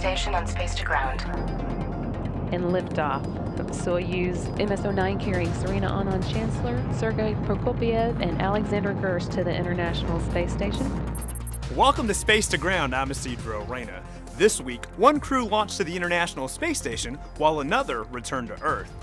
station on Space to Ground. And liftoff of Soyuz MS-09 carrying Serena Aunon-Chancellor, Sergei Prokopyev, and Alexander Gerst to the International Space Station. Welcome to Space to Ground. I'm Isidro Reyna. This week, one crew launched to the International Space Station while another returned to Earth.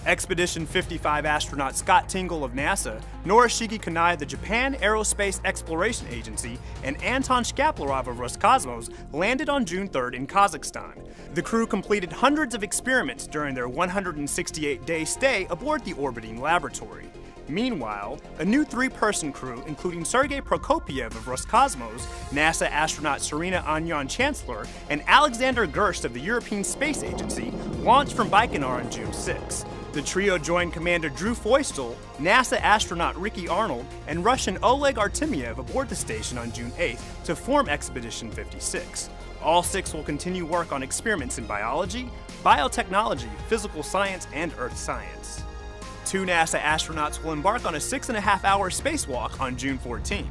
Expedition 55 astronaut Scott Tingle of NASA, Norishige Kanai of the Japan Aerospace Exploration Agency, and Anton Shkaplerov of Roscosmos landed on June 3rd in Kazakhstan. The crew completed hundreds of experiments during their 168-day stay aboard the orbiting laboratory. Meanwhile, a new three-person crew, including Sergei Prokopyev of Roscosmos, NASA astronaut Serena Aunon-Chancellor, and Alexander Gerst of the European Space Agency, launched from Baikonur on June 6. The trio joined Commander Drew Feustel, NASA astronaut Ricky Arnold, and Russian Oleg Artemyev aboard the station on June 8th to form Expedition 56. All six will continue work on experiments in biology, biotechnology, physical science, and earth science. Two NASA astronauts will embark on a 6.5-hour spacewalk on June 14.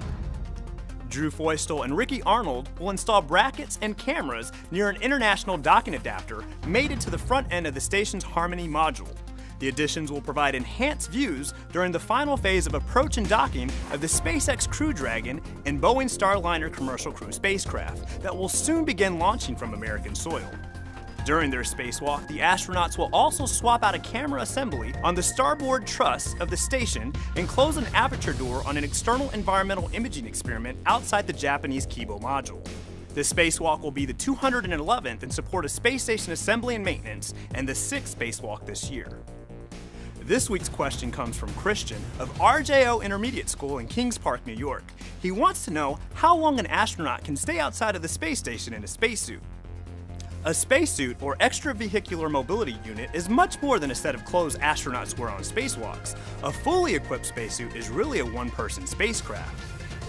Drew Feustel and Ricky Arnold will install brackets and cameras near an international docking adapter mated to the front end of the station's Harmony module. The additions will provide enhanced views during the final phase of approach and docking of the SpaceX Crew Dragon and Boeing Starliner commercial crew spacecraft that will soon begin launching from American soil. During their spacewalk, the astronauts will also swap out a camera assembly on the starboard truss of the station and close an aperture door on an external environmental imaging experiment outside the Japanese Kibo module. The spacewalk will be the 211th in support of space station assembly and maintenance and the 6th spacewalk this year. This week's question comes from Christian of RJO Intermediate School in Kings Park, New York. He wants to know how long an astronaut can stay outside of the space station in a spacesuit. A spacesuit, or extravehicular mobility unit, is much more than a set of clothes astronauts wear on spacewalks. A fully equipped spacesuit is really a one-person spacecraft.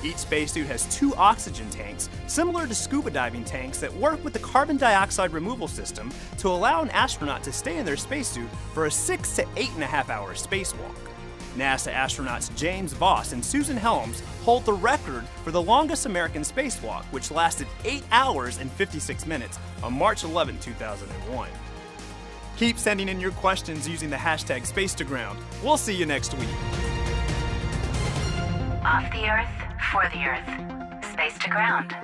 Each spacesuit has 2 oxygen tanks, similar to scuba diving tanks that work with the carbon dioxide removal system to allow an astronaut to stay in their spacesuit for a 6 to 8.5 hour spacewalk. NASA astronauts James Voss and Susan Helms hold the record for the longest American spacewalk, which lasted 8 hours and 56 minutes on March 11, 2001. Keep sending in your questions using the hashtag #SpaceToGround. We'll see you next week. Off the Earth, for the Earth. Space to Ground.